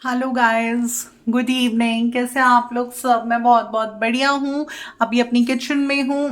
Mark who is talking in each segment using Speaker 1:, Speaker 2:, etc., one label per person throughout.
Speaker 1: Hello guys, good evening. कैसे हैं आप लोग सब? मैं बहुत बहुत बढ़िया हूँ। अभी अपनी किचन में हूँ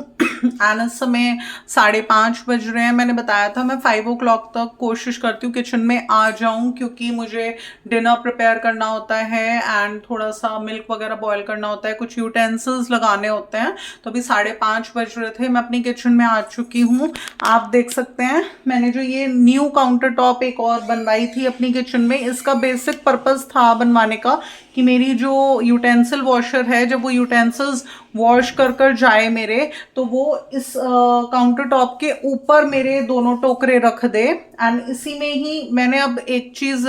Speaker 1: एंड इस समय 5:30 बज रहे हैं। मैंने बताया था मैं 5 o'clock तक कोशिश करती हूँ किचन में आ जाऊँ, क्योंकि मुझे डिनर प्रिपेयर करना होता है एंड थोड़ा सा मिल्क वगैरह बॉईल करना होता है, कुछ यूटेंसिल्स लगाने होते हैं। तो अभी 5:30 बज रहे थे, मैं अपनी किचन में आ चुकी हूँ। आप देख सकते हैं मैंने जो ये न्यू काउंटर टॉप एक और बनवाई थी अपनी किचन में। इसका बेसिक पर्पस था बनवाने का कि मेरी जो यूटेंसिल वॉशर है, जब वो यूटेंसिल्स वॉश कर कर जाए मेरे, तो वो इस काउंटर टॉप के ऊपर मेरे दोनों टोकरे रख दे। एंड इसी में ही मैंने अब एक चीज़,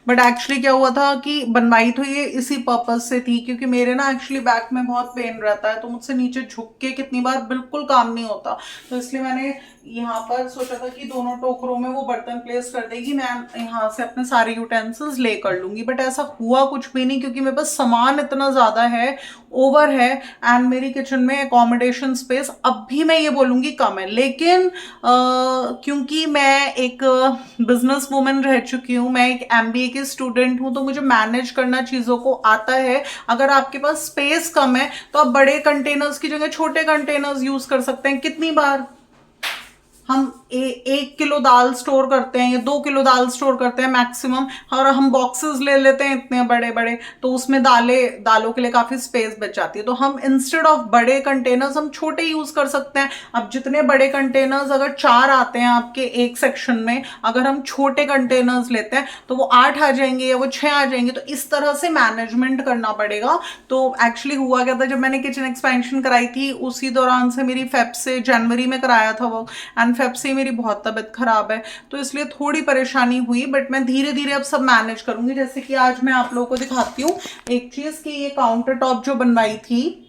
Speaker 1: बट एक्चुअली क्या हुआ था कि बनवाई तो ये इसी पर्पस से थी, क्योंकि मेरे ना एक्चुअली बैक में बहुत पेन रहता है, तो मुझसे नीचे झुक के कितनी बार बिल्कुल काम नहीं होता। तो इसलिए मैंने यहाँ पर सोचा था कि दोनों टोकरों में वो बर्तन प्लेस कर देगी, मैं यहाँ से अपने सारे यूटेंसिल्स ले कर लूंगी। बट ऐसा हुआ कुछ भी नहीं, क्योंकि मेरे पास सामान इतना ज़्यादा है, ओवर है, एंड मेरी किचन में एकोमोडेशन स्पेस अब भी मैं ये बोलूँगी कम है। लेकिन क्योंकि मैं एक बिजनेस वूमेन रह चुकी हूँ, मैं एक एमबीए की स्टूडेंट हूँ, तो मुझे मैनेज करना चीज़ों को आता है। अगर आपके पास स्पेस कम है तो आप बड़े कंटेनर्स की जगह छोटे कंटेनर्स यूज़ कर सकते हैं। कितनी बार हम 1 किलो दाल स्टोर करते हैं या 2 किलो दाल स्टोर करते हैं मैक्सिमम, और हम बॉक्सेस ले लेते हैं इतने बड़े बड़े, तो उसमें दालों के लिए काफी स्पेस बच जाती है। तो हम इंस्टेड ऑफ बड़े कंटेनर्स हम छोटे यूज कर सकते हैं। अब जितने बड़े कंटेनर्स अगर 4 आते हैं आपके एक सेक्शन में, अगर हम छोटे कंटेनर्स लेते हैं तो वो 8 आ जाएंगे या वो 6 आ जाएंगे। तो इस तरह से मैनेजमेंट करना पड़ेगा। तो एक्चुअली हुआ क्या था, जब मैंने किचन एक्सपेंशन कराई थी उसी दौरान से, मेरी फेब से जनवरी में कराया था वो, एंड फेब से मेरी बहुत तबीयत खराब है, तो इसलिए थोड़ी परेशानी हुई। बट मैं धीरे धीरे अब सब मैनेज करूंगी। जैसे कि आज मैं आप लोगों को दिखाती हूँ एक चीज, कि ये काउंटर टॉप जो बनवाई थी,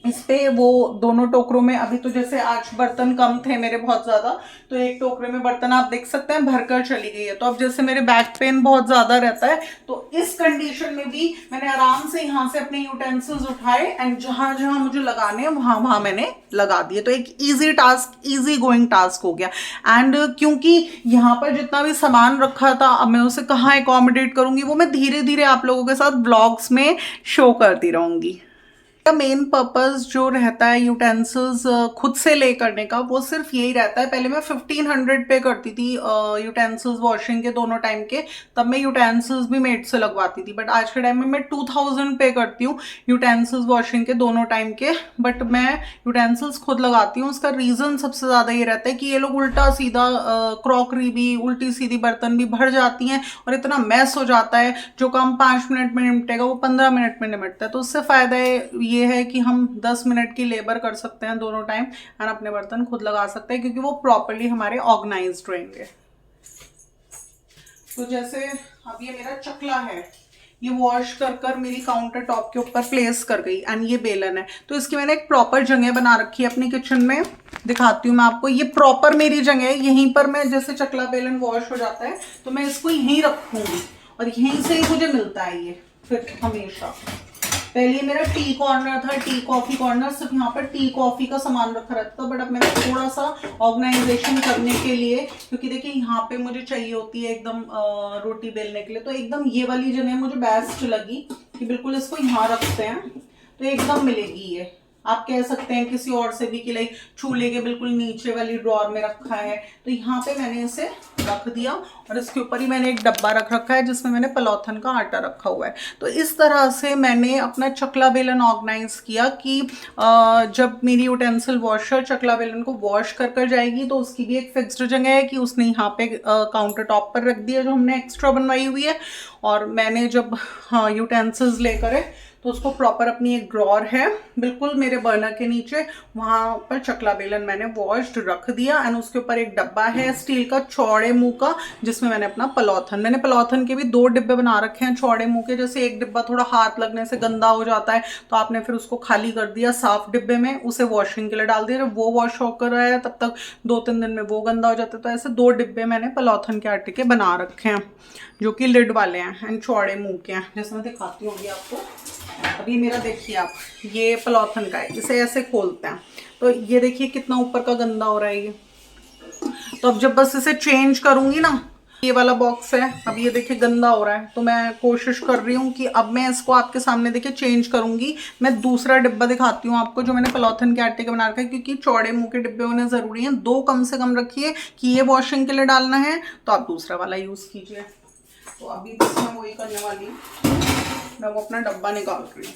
Speaker 1: इस पे वो दोनों टोकरों में, अभी तो जैसे आज बर्तन कम थे मेरे बहुत ज्यादा, तो एक टोकरे में बर्तन आप देख सकते हैं भरकर चली गई है। तो अब जैसे मेरे बैक पेन बहुत ज्यादा रहता है, तो इस कंडीशन में भी मैंने आराम से यहाँ से अपने यूटेंसिल्स उठाए एंड जहां जहां मुझे लगाने हैं वहां वहां मैंने लगा दिए। तो एक easy task, easy going task हो गया। एंड क्योंकि यहाँ पर जितना भी सामान रखा था, अब मैं उसे कहाँ एकोमोडेट करूंगी, वो मैं धीरे धीरे आप लोगों के साथ ब्लॉग्स में शो करती रहूंगी। मेन पर्पस जो रहता है यूटेंसिल्स खुद से ले करने का, वो सिर्फ यही रहता है। पहले मैं 1500 पे करती थी यूटेंसिल्स वॉशिंग के दोनों टाइम के, तब मैं यूटेंसिल्स भी मेड से लगवाती थी। बट आज के टाइम में मैं 2000 पे करती हूँ यूटेंसिल्स वॉशिंग के दोनों टाइम के। बट मैं यूटेंसिल्स खुद लगाती हूँ। उसका रीजन सबसे ज्यादा ये रहता है कि ये लोग उल्टा सीधा क्रॉकरी भी, उल्टी सीधी बर्तन भी भर जाती हैं और इतना मैस हो जाता है। जो काम 5 मिनट में निपटेगा वो 15 मिनट में निपटता है। तो उससे फायदा ये है कि हम 10 मिनट की लेबर कर सकते हैं दोनों टाइम, और अपने बर्तन खुद लगा सकते हैं, क्योंकि वो प्रॉपरली हमारे ऑर्गेनाइज्ड रहेंगे। तो जैसे अब ये मेरा चकला है, ये वॉश कर कर मेरी काउंटर टॉप के ऊपर प्लेस कर गई, एंड ये बेलन है। तो इसकी मैंने एक प्रॉपर जगह बना रखी है अपनी किचन में, दिखाती हूँ मैं आपको। ये प्रॉपर मेरी जगह है, यहीं पर मैं, जैसे चकला बेलन वॉश हो जाता है तो मैं इसको यहीं रखूंगी, और यहीं से ही मुझे मिलता है ये फिर हमेशा। पहले मेरा टी कॉर्नर था, टी कॉफी कॉर्नर, सिर्फ यहाँ पर टी कॉफी का सामान रखा रहता था। बट अब मैंने थोड़ा सा ऑर्गेनाइजेशन करने के लिए, क्योंकि देखिए यहाँ पे मुझे चाहिए होती है एकदम रोटी बेलने के लिए, तो एकदम ये वाली जगह मुझे बेस्ट लगी कि बिल्कुल इसको यहाँ रखते हैं तो एकदम मिलेगी ये। आप कह सकते हैं किसी और से भी कि लाइक चूल्हे के बिल्कुल नीचे वाली ड्रॉर में रखा है, तो यहाँ पे मैंने इसे रख दिया, और इसके ऊपर ही मैंने एक डब्बा रख रखा है जिसमें मैंने पलौथन का आटा रखा हुआ है। तो इस तरह से मैंने अपना चकला बेलन ऑर्गेनाइज किया कि जब मेरी यूटेंसिल वॉशर चकला बेलन को वॉश कर कर जाएगी, तो उसकी भी एक फिक्स्ड जगह है कि उसने यहाँ पे काउंटर टॉप पर रख दिया जो हमने एक्स्ट्रा बनवाई हुई है। और मैंने जब यूटेंसिल्स लेकर है तो उसको प्रॉपर अपनी एक ड्रॉर है बिल्कुल मेरे बर्नर के नीचे, वहां पर चकला बेलन मैंने वॉश्ड रख दिया। एंड उसके ऊपर एक डब्बा है स्टील का चौड़े मुंह का, जिसमें मैंने अपना पलौथन, मैंने पलौथन के भी 2 डिब्बे बना रखे हैं चौड़े मुंह के। जैसे एक डिब्बा थोड़ा हाथ लगने से गंदा हो जाता है, तो आपने फिर उसको खाली कर दिया साफ डिब्बे में, उसे वॉशिंग के लिए डाल दिया। जब वो वॉश होकर आया तब तक 2-3 दिन में वो गंदा हो जाता है। तो ऐसे 2 डिब्बे मैंने पलौथन के आटे के बना रखे हैं, जो कि लिड वाले हैं एंड चौड़े मुंह के हैं। जैसे मैं दिखाती हूँ आपको, अभी मेरा देखिए आप, ये पलौथन का है, इसे ऐसे खोलते हैं तो ये देखिए कितना ऊपर का गंदा हो रहा है ये। तो अब जब बस इसे चेंज करूंगी ना, ये वाला बॉक्स है, अब ये देखिए गंदा हो रहा है, तो मैं कोशिश कर रही हूँ कि अब मैं इसको आपके सामने देखिए चेंज करूंगी। मैं दूसरा डिब्बा दिखाती हूँ आपको जो मैंने पॉलीथिन के आटे का बना रखा है, क्योंकि चौड़े मुंह के डिब्बे होने जरूरी हैं। 2 कम से कम रखिए कि ये वॉशिंग के लिए डालना है तो आप दूसरा वाला यूज कीजिए। तो अभी बस मैं वही करने वाली हूँ, मैं वो अपना डब्बा निकाल रही हूँ।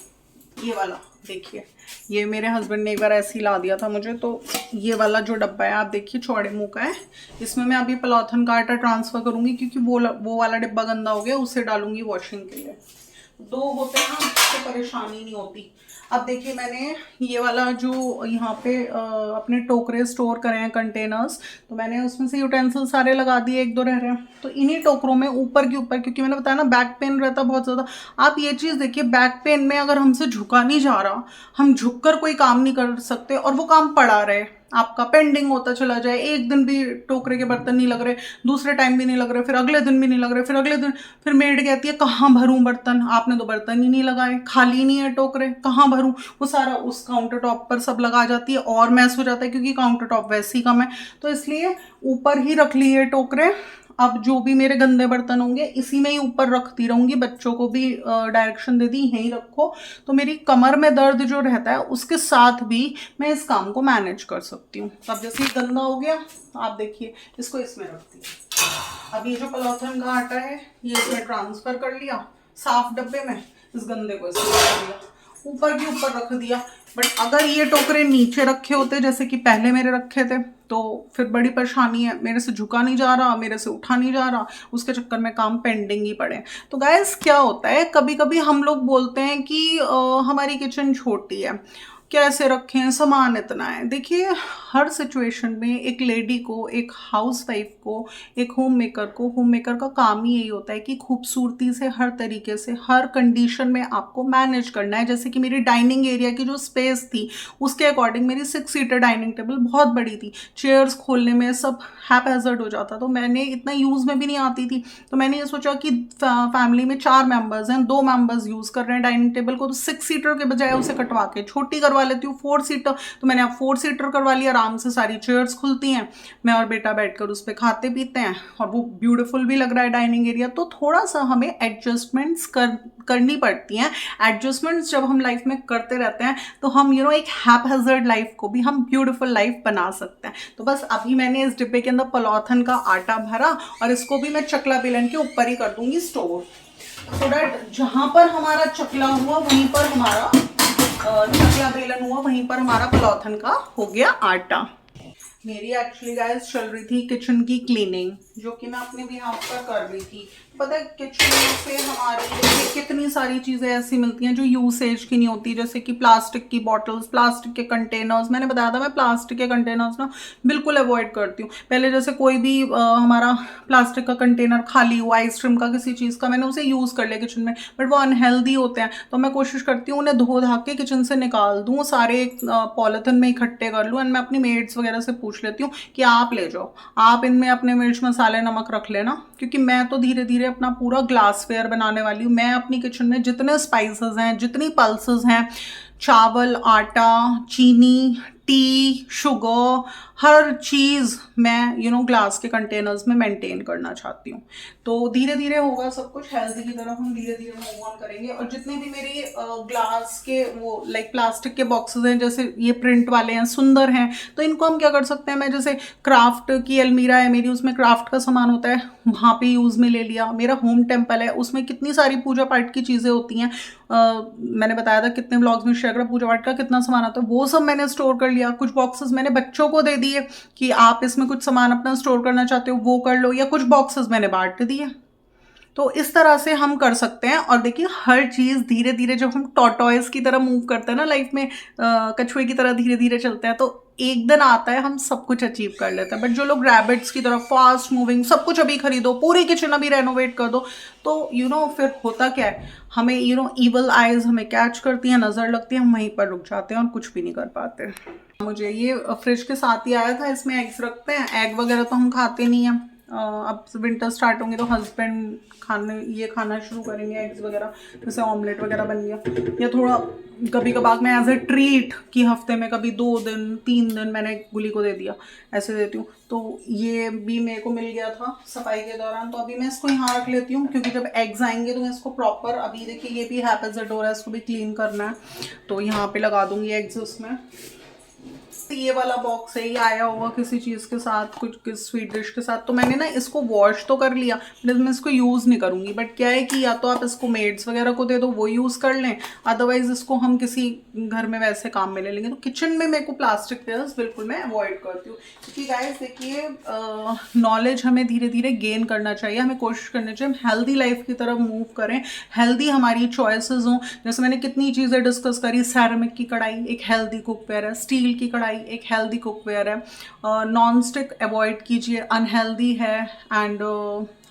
Speaker 1: ये वाला देखिए, ये मेरे हस्बैंड ने एक बार ऐसे ही ला दिया था मुझे, तो ये वाला जो डब्बा है आप देखिए चौड़े मुंह का है। इसमें मैं अभी पॉलीथिन का आटा ट्रांसफर करूंगी, क्योंकि वो वाला डिब्बा गंदा हो गया, उसे डालूंगी वॉशिंग के लिए। 2 होते हैं ना तो परेशानी नहीं होती। अब देखिए मैंने ये वाला जो यहाँ पे अपने टोकरे स्टोर करे हैं, कंटेनर्स, तो मैंने उसमें से यूटेंसिल सारे लगा दिए, 1-2 रह रहे हैं। तो इन्हीं टोकरों में ऊपर के ऊपर, क्योंकि मैंने बताया ना बैक पेन रहता बहुत ज़्यादा। आप ये चीज़ देखिए, बैक पेन में अगर हमसे झुका नहीं जा रहा, हम झुक कर कोई काम नहीं कर सकते और वो काम पड़ा रहे, आपका पेंडिंग होता चला जाए, एक दिन भी टोकरे के बर्तन नहीं लग रहे, दूसरे टाइम भी नहीं लग रहे, फिर अगले दिन भी नहीं लग रहे, फिर अगले दिन, फिर मेड कहती है कहाँ भरूं बर्तन, आपने तो बर्तन ही नहीं लगाए, खाली नहीं है टोकरे, कहाँ भरूं, वो सारा उस काउंटर टॉप पर सब लगा जाती है और मैस हो जाता है, क्योंकि काउंटर टॉप वैसे ही कम है, तो इसलिए ऊपर ही रख लिए टोकरे। अब जो भी मेरे गंदे बर्तन होंगे इसी में ही ऊपर रखती रहूंगी, बच्चों को भी डायरेक्शन दे दी यहीं रखो, तो मेरी कमर में दर्द जो रहता है उसके साथ भी मैं इस काम को मैनेज कर सकती हूँ। अब जैसे ये गंदा हो गया, आप देखिए इसको इसमें रखती हूँ। अब ये जो पॉलीथिन का आटा है ये इसमें ट्रांसफर कर लिया साफ डब्बे में, इस गंदे को इसमें रख दिया, ऊपर के ऊपर रख दिया। बट अगर ये टोकरे नीचे रखे होते जैसे कि पहले मेरे रखे थे, तो फिर बड़ी परेशानी है, मेरे से झुका नहीं जा रहा, मेरे से उठा नहीं जा रहा, उसके चक्कर में काम पेंडिंग ही पड़े। तो गाइस क्या होता है, कभी कभी हम लोग बोलते हैं कि हमारी किचन छोटी है, कैसे रखें, सामान इतना है। देखिए हर सिचुएशन में एक लेडी को, एक हाउस वाइफ को, एक होम मेकर का काम ही यही होता है कि खूबसूरती से हर तरीके से हर कंडीशन में आपको मैनेज करना है। जैसे कि मेरी डाइनिंग एरिया की जो स्पेस थी उसके अकॉर्डिंग मेरी 6 सीटर डाइनिंग टेबल बहुत बड़ी थी, चेयर्स खोलने में सब हैपहैज़र्ड हो जाता, तो मैंने इतना यूज़ में भी नहीं आती थी। तो मैंने ये सोचा कि फैमिली में 4 मेंबर्स हैं, 2 मेंबर्स यूज़ कर रहे हैं डाइनिंग टेबल को, तो 6 सीटर के बजाय उसे कटवा के छोटी करवा लेती हूँ, 4 सीटर। तो मैंने अब 4 सीटर करवा लिया, आराम से सारी चेयर्स खुलती हैं, मैं और बेटा बैठकर उस पर खाते पीते हैं, और वो ब्यूटीफुल भी लग रहा है डाइनिंग एरिया। तो थोड़ा सा हमें एडजस्टमेंट्स करनी पड़ती हैं। एडजस्टमेंट्स जब हम लाइफ में करते रहते हैं तो हम एक हैपहैज़र्ड लाइफ को भी हम ब्यूटीफुल लाइफ बना सकते हैं। तो बस अभी मैंने इस डिब्बे के अंदर पॉलीथिन का आटा भरा और इसको भी मैं चकला बेलन के ऊपर ही कर दूंगी स्टोर, सो डैट जहां पर हमारा चकला हुआ वहीं पर हमारा चकला बेलन हुआ, वहीं पर हमारा पॉलीथिन का हो गया आटा। मेरी एक्चुअली गाइस चल रही थी किचन की क्लीनिंग, जो कि मैं अपने बिहाफ पर कर रही थी। पता है किचन से हमारी कितनी सारी चीज़ें ऐसी मिलती हैं जो यूसेज की नहीं होती, जैसे कि प्लास्टिक की बॉटल्स, प्लास्टिक के कंटेनर्स। मैंने बताया था मैं प्लास्टिक के कंटेनर्स ना बिल्कुल अवॉइड करती हूँ। पहले जैसे कोई भी हमारा प्लास्टिक का कंटेनर खाली हुआ आइसक्रीम का किसी चीज़ का, मैंने उसे यूज़ कर लिया किचन में, बट वो अनहेल्दी होते हैं, तो मैं कोशिश करती हूँ उन्हें धो धा के किचन से निकाल दूँ, सारे पॉलीथिन में इकट्ठे कर लूँ, एंड मैं अपनी मेड्स वगैरह से पूछ लेती हूँ कि आप ले जाओ, आप इनमें अपने मिर्च मसाले नमक रख लेना, क्योंकि मैं तो धीरे धीरे अपना पूरा ग्लासवेयर बनाने वाली हूँ। मैं अपनी किचन में जितने स्पाइसेस हैं, जितनी पल्सेस हैं, चावल, आटा, चीनी, टी, शुगर, हर चीज़ मैं ग्लास के कंटेनर्स में मेंटेन करना चाहती हूँ। तो धीरे धीरे होगा सब कुछ हेल्दी की तरफ, हम धीरे धीरे मूव ऑन करेंगे। और जितने भी मेरी ग्लास के वो लाइक प्लास्टिक के बॉक्सेस हैं, जैसे ये प्रिंट वाले हैं, सुंदर हैं, तो इनको हम क्या कर सकते हैं, मैं जैसे क्राफ्ट की अलमीरा है मेरी, उसमें क्राफ्ट का सामान होता है, वहाँ पे यूज़ में ले लिया। मेरा होम टेम्पल है, उसमें कितनी सारी पूजा पाठ की चीज़ें होती हैं, मैंने बताया था कितने ब्लॉग्स में शेयर करा, पूजा पाठ का कितना सामान आता है, वो सब मैंने स्टोर कर लिया। कुछ बॉक्सेस मैंने बच्चों को दे दिए कि आप इसमें कुछ सामान अपना स्टोर करना चाहते हो वो कर लो, या कुछ बॉक्सेस मैंने बांट दिए। तो इस तरह से हम कर सकते हैं। और देखिए हर चीज़ धीरे धीरे, जब हम टॉर्टॉइस की तरह मूव करते हैं ना लाइफ में, कछुए की तरह धीरे धीरे चलते हैं, तो एक दिन आता है हम सब कुछ अचीव कर लेते हैं। बट जो लोग रैबिट्स की तरह फास्ट मूविंग, सब कुछ अभी खरीदो, पूरी किचन अभी रेनोवेट कर दो, तो फिर होता क्या है, हमें ईवल आइज हमें कैच करती हैं, नज़र लगती है, हम वहीं पर रुक जाते हैं और कुछ भी नहीं कर पाते। मुझे ये फ्रिज के साथ ही आया था, इसमें एग्स रखते हैं, एग वगैरह तो हम खाते नहीं हैं, अब विंटर स्टार्ट होंगे तो हस्बैंड खाना शुरू करेंगे, एग्स वगैरह, जैसे ऑमलेट वगैरह बन गया, या थोड़ा कभी कभार मैं एज ए ट्रीट कि हफ्ते में कभी 2 दिन 3 दिन मैंने गुली को दे दिया, ऐसे देती हूँ। तो ये भी मेरे को मिल गया था सफाई के दौरान, तो अभी मैं इसको यहाँ रख लेती हूँ क्योंकि जब एग्स आएंगे तो मैं इसको प्रॉपर, अभी देखिए ये भी हैपेजेडोर है, इसको भी क्लीन करना है, तो यहाँ पे लगा दूंगी एग्स उसमें। ये वाला बॉक्स है, ये आया होगा किसी चीज़ के साथ, कुछ स्वीट डिश के साथ, तो मैंने ना इसको वॉश तो कर लिया, बट मैं इसको यूज़ नहीं करूँगी। बट क्या है कि या तो आप इसको मेड्स वगैरह को दे दो, वो यूज़ कर लें, अदरवाइज इसको हम किसी घर में वैसे काम में ले लेंगे। तो किचन में मेरे को प्लास्टिक वेयर्स बिल्कुल मैं अवॉइड करती हूँ, क्योंकि गाइस देखिए नॉलेज हमें धीरे धीरे गेन करना चाहिए, हमें कोशिश करनी चाहिए हम हेल्दी लाइफ की तरफ मूव करें, हेल्दी हमारी चॉइसेस हों। जैसे मैंने कितनी चीज़ें डिस्कस करी, सैरामिक की कढ़ाई एक हेल्दी कुकवेयर है, स्टील की कढ़ाई एक हेल्दी कुकवेयर है, नॉन स्टिक अवॉइड कीजिए, अनहेल्दी है। एंड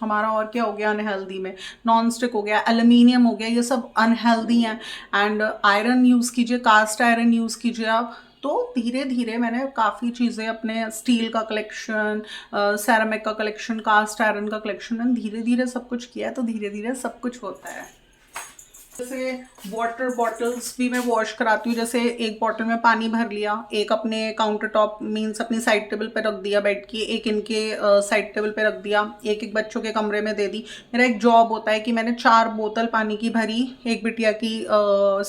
Speaker 1: हमारा और क्या हो गया अनहेल्दी में, नॉन स्टिक हो गया, एल्युमिनियम हो गया, ये सब अनहेल्दी हैं। एंड आयरन यूज़ कीजिए, कास्ट आयरन यूज़ कीजिए आप। तो धीरे धीरे मैंने काफ़ी चीज़ें अपने स्टील का कलेक्शन, सैरामिक का कलेक्शन, कास्ट आयरन का कलेक्शन, मैंने धीरे धीरे सब कुछ किया, तो धीरे धीरे सब कुछ होता है। जैसे वाटर बॉटल्स भी मैं वॉश कराती हूँ, जैसे एक बॉटल में पानी भर लिया, एक अपने काउंटर टॉप मीन्स अपनी साइड टेबल पे रख दिया बेड की, एक इनके साइड टेबल पे रख दिया, एक एक बच्चों के कमरे में दे दी। मेरा एक जॉब होता है कि मैंने 4 बोतल पानी की भरी, एक बिटिया की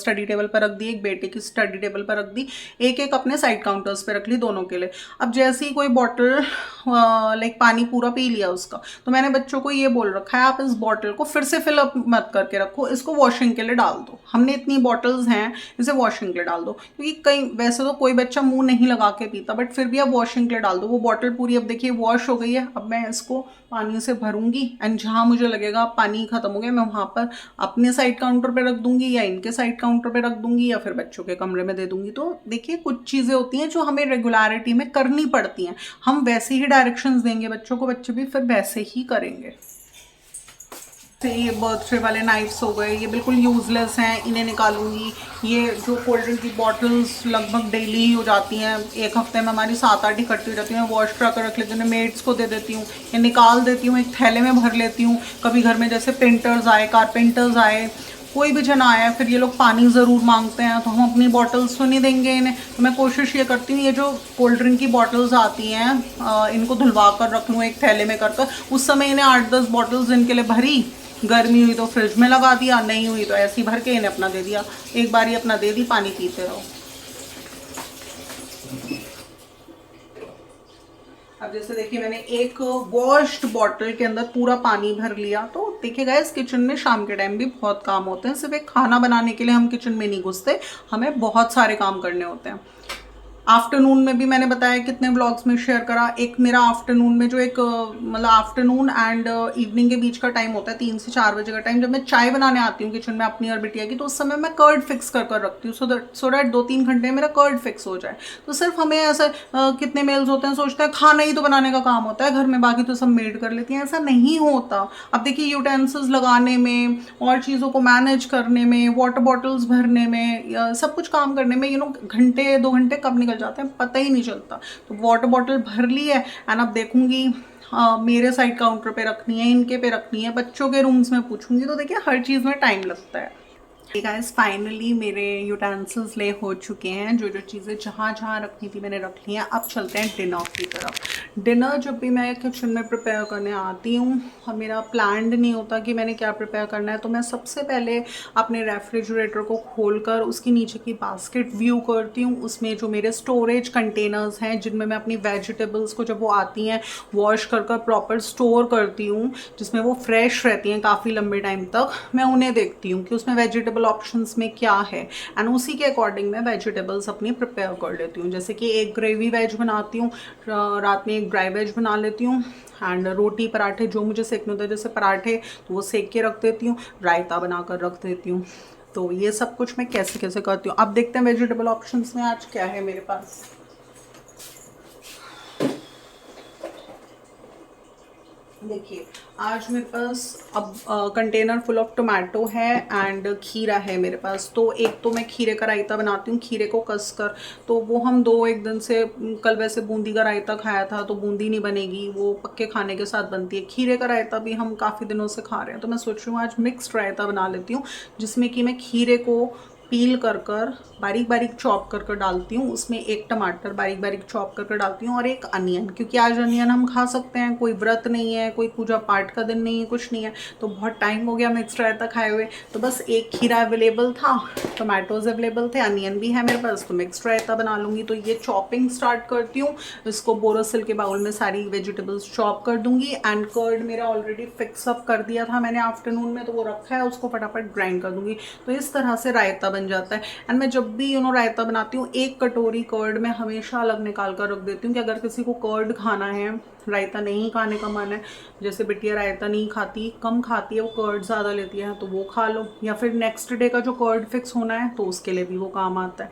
Speaker 1: स्टडी टेबल पर रख दी, एक बेटे की स्टडी टेबल पर रख दी, एक एक अपने साइड काउंटर्स पे रख ली दोनों के लिए। अब जैसे ही कोई बॉटल लाइक पानी पूरा पी लिया उसका, तो मैंने बच्चों को ये बोल रखा है, आप इस बॉटल को फिर से फिल अप मत करके रखो, इसको वॉशिंग के लिए डाल दो, हमने इतनी बॉटल्स हैं, इसे वॉशिंग के लिए डाल दो। क्योंकि कई वैसे तो कोई बच्चा मुंह नहीं लगा के पीता, बट फिर भी आप वॉशिंग के लिए डाल दो। वो बॉटल पूरी अब देखिए वॉश हो गई है, अब मैं इसको पानी से भरूंगी, एंड जहाँ मुझे लगेगा पानी खत्म हो गया, मैं वहाँ पर अपने साइड काउंटर पे रख दूंगी, या इनके साइड काउंटर पे रख दूंगी, या फिर बच्चों के कमरे में दे दूंगी। तो देखिए कुछ चीज़ें होती हैं जो हमें रेगुलरिटी में करनी पड़ती हैं, हम वैसे ही डायरेक्शंस देंगे बच्चों को, बच्चे भी फिर वैसे ही करेंगे। ये बर्थडे वाले नाइफ्स हो गए, ये बिल्कुल यूज़लेस हैं, इन्हें निकालूंगी। ये जो कोल्ड ड्रिंक की बॉटल्स लगभग डेली ही हो जाती हैं, एक हफ्ते में हमारी 7-8 इकट्ठी हो जाती हैं, वॉश करा कर रख लेती हूँ, मेड्स को दे देती हूँ, या निकाल देती हूँ, एक थैले में भर लेती हूँ। कभी घर में जैसे पेंटर्स आए, कारपेंटर्स आए, कोई भी जना आया, फिर ये लोग पानी ज़रूर मांगते हैं, तो हम अपनी बॉटल्स तो नहीं देंगे इन्हें, तो मैं कोशिश ये करती हूँ ये जो कोल्ड ड्रिंक की बॉटल्स आती हैं इनको धुलवा कर रख लूँ एक थैले में कर उस समय इन्हें 8-10 बॉटल्स इनके लिए भरी, गर्मी हुई तो फ्रिज में लगा दिया, नहीं हुई तो ऐसे ही भर के इन्हें अपना दे दिया, एक बार ही अपना दे दी, पानी पीते रहो। अब जैसे देखिए मैंने एक वॉश्ड बॉटल के अंदर पूरा पानी भर लिया, तो देखिए गाइस किचन में शाम के टाइम भी बहुत काम होते हैं, सिर्फ एक खाना बनाने के लिए हम किचन में नहीं घुसते, हमें बहुत सारे काम करने होते हैं। आफ्टरनून में भी मैंने बताया कितने व्लॉग्स में शेयर करा, एक मेरा आफ्टरनून में जो एक मतलब आफ्टरनून एंड इवनिंग के बीच का टाइम होता है 3 से 4 बजे का टाइम, जब मैं चाय बनाने आती हूँ किचन में अपनी और बिटिया की, तो उस समय मैं कर्ड फिक्स कर कर रखती हूँ, सो दैट 2-3 घंटे में मेरा कर्ड फिक्स हो जाए। तो सिर्फ हमें ऐसा कितने मेल्स होते हैं, सोचते हैं खाना ही तो बनाने का काम होता है घर में, बाकी तो सब मेड कर लेती हैं, ऐसा नहीं होता। अब देखिए यूटेंसिल्स लगाने में और चीज़ों को मैनेज करने में, वाटर बॉटल्स भरने में, सब कुछ काम करने में घंटे 2 घंटे कब निकल जाते हैं पता ही नहीं चलता। तो वाटर बॉटल भर ली है, एंड अब देखूंगी मेरे साइड काउंटर पे रखनी है, इनके पे रखनी है, बच्चों के रूम्स में पूछूंगी, तो देखिए हर चीज़ में टाइम लगता है। गाइस फाइनली मेरे यूटेंसिल्स ले हो चुके हैं, जो जो चीज़ें जहाँ जहाँ रखनी थी मैंने रख ली हैं। अब चलते हैं डिनर की तरफ। डिनर जब भी मैं किचन में प्रिपेयर करने आती हूँ और मेरा प्लान्ड नहीं होता कि मैंने क्या प्रिपेयर करना है, तो मैं सबसे पहले अपने रेफ्रिजरेटर को खोलकर उसके नीचे की बास्केट व्यू करती हूँ। उसमें जो मेरे स्टोरेज कंटेनर्स हैं जिनमें मैं अपनी वेजिटेबल्स को जब वो आती हैं वॉश कर कर प्रॉपर स्टोर करती हूँ, जिसमें वो फ्रेश रहती हैं काफ़ी लंबे टाइम तक, मैं उन्हें देखती हूँ कि उसमें वेजिटेबल ऑप्शंस में क्या है, एंड उसी के अकॉर्डिंग मैं वेजिटेबल्स अपनी प्रिपेयर कर लेती हूँ। जैसे कि एक ग्रेवी वेज बनाती हूँ, रात में एक ड्राई वेज बना लेती हूँ, एंड रोटी पराठे जो मुझे सेकने होते हैं, जैसे पराठे तो वो सेक के रख देती हूँ, रायता बनाकर रख देती हूँ। तो ये सब कुछ मैं कैसे कैसे करती हूँ। अब देखते हैं वेजिटेबल ऑप्शंस में आज क्या है मेरे पास। देखिए, आज मेरे पास अब कंटेनर फुल ऑफ टोमेटो है एंड खीरा है मेरे पास। तो एक तो मैं खीरे का रायता बनाती हूँ, खीरे को कस कर। तो वो हम दो एक दिन से, कल वैसे बूंदी का रायता खाया था तो बूंदी नहीं बनेगी, वो पक्के खाने के साथ बनती है। खीरे का रायता भी हम काफ़ी दिनों से खा रहे हैं, तो मैं सोच रही हूँ आज मिक्स्ड रायता बना लेती हूँ, जिसमें कि मैं खीरे को पील कर कर बारीक बारीक चॉप कर कर डालती हूँ, उसमें एक टमाटर बारीक बारीक चॉप कर कर डालती हूँ और एक अनियन, क्योंकि आज अनियन हम खा सकते हैं, कोई व्रत नहीं है, कोई पूजा पाठ का दिन नहीं है, कुछ नहीं है, तो बहुत टाइम हो गया मिक्स रायता खाए हुए। तो बस एक खीरा अवेलेबल था, टोमेटोज अवेलेबल थे, अनियन भी है मेरे पास, तो मिक्स रायता बना लूँगी। तो ये चॉपिंग स्टार्ट करती हूँ, इसको बोरोसिल के बाउल में सारी वेजिटेबल्स चॉप कर दूंगी। एंड कर्ड मेरा ऑलरेडी फिक्स अप कर दिया था मैंने आफ्टरनून में, तो वो रखा है, उसको फटाफट ग्राइंड कर दूंगी। तो इस तरह से रायता बन जाता है। एंड मैं जब भी रायता बनाती हूँ, एक कटोरी कर्ड मैं हमेशा अलग निकाल कर रख देती हूँ, कि अगर किसी को कर्ड खाना है, रायता नहीं खाने का मन है, जैसे बिटिया रायता नहीं खाती, कम खाती है, वो कर्ड ज़्यादा लेती है, तो वो खा लो, या फिर नेक्स्ट डे का जो कर्ड फिक्स होना है तो उसके लिए भी वो काम आता है।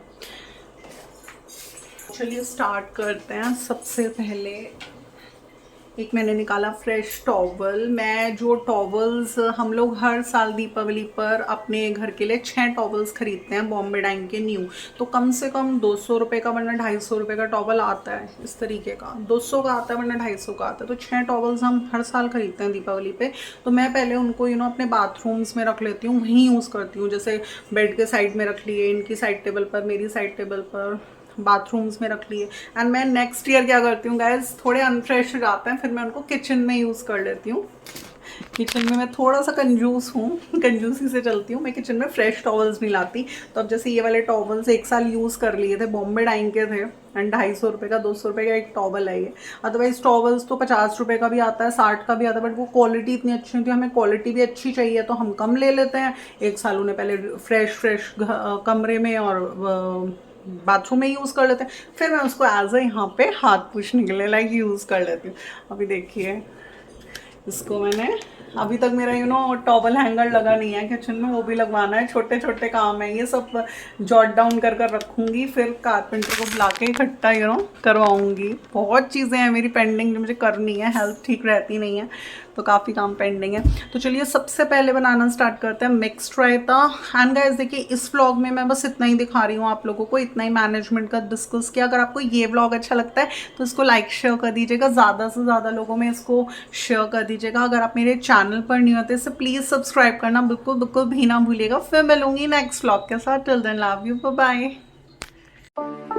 Speaker 1: चलिए स्टार्ट करते हैं। सबसे पहले एक मैंने निकाला फ्रेश टॉवल। मैं जो टॉवल्स हम लोग हर साल दीपावली पर अपने घर के लिए 6 टॉवल्स खरीदते हैं बॉम्बे डाइंग के न्यू, तो कम से कम 200 रुपये का वरना 250 रुपये का टॉवल आता है, इस तरीके का 200 का आता है वरना 250 का आता है। तो 6 टॉवल्स हम हर साल खरीदते हैं दीपावली पे। तो मैं पहले उनको अपने बाथरूम्स में रख लेती हूँ, वहीं यूज़ करती हूँ, जैसे बेड के साइड में रख लिए, इनकी साइड टेबल पर, मेरी साइड टेबल पर, बाथरूम्स में रख लिए। एंड मैं नेक्स्ट ईयर क्या करती हूँ गाइज, थोड़े अनफ्रेश हो जाते हैं, फिर मैं उनको किचन में यूज़ कर लेती हूँ। किचन में मैं थोड़ा सा कंजूस हूँ, कंजूसी से चलती हूँ, मैं किचन में फ्रेश टॉवल्स नहीं लाती। तो अब जैसे ये वाले टॉवल्स 1 साल यूज़ कर लिए थे, बॉम्बे डाइंग के थे, एंड 250 रुपये का, 200 रुपये का एक टॉवल है ये। अदरवाइज टॉवल्स तो 50 रुपये का भी आता है, 60 का भी आता है, बट वो क्वालिटी इतनी अच्छी होती है, हमें क्वालिटी भी अच्छी चाहिए तो हम कम ले लेते हैं। 1 साल उन्हें पहले फ्रेश कमरे में और बाथरूम में यूज़ कर लेते हैं, फिर मैं उसको एज ए यहाँ पे हाथ पूछने के लिए लाइक यूज़ कर लेती हूँ। अभी देखिए, इसको मैंने अभी तक मेरा टॉवल हैंगर लगा नहीं है किचन में, वो भी लगवाना है। छोटे छोटे काम है ये सब, जॉट डाउन कर कर रखूँगी, फिर कारपेंटर को बुला के इकट्ठा करवाऊँगी। बहुत चीज़ें हैं मेरी पेंडिंग जो मुझे करनी है, हेल्थ ठीक रहती नहीं है, तो काफ़ी काम पेंडिंग है। तो चलिए सबसे पहले बनाना स्टार्ट करते हैं मिक्स्ड रायता। एंड गाइस देखिए, इस व्लॉग में मैं बस इतना ही दिखा रही हूँ आप लोगों को, इतना ही मैनेजमेंट का डिस्कस किया। अगर आपको ये व्लॉग अच्छा लगता है तो इसको लाइक शेयर कर दीजिएगा, ज़्यादा से ज़्यादा लोगों में इसको शेयर कर दीजिएगा। अगर आप मेरे चैनल पर नहीं होते तो प्लीज़ सब्सक्राइब करना बिल्कुल बिल्कुल भी ना भूलिएगा। फिर मिलूंगी नेक्स्ट व्लॉग के साथ। Till then love you, bye bye.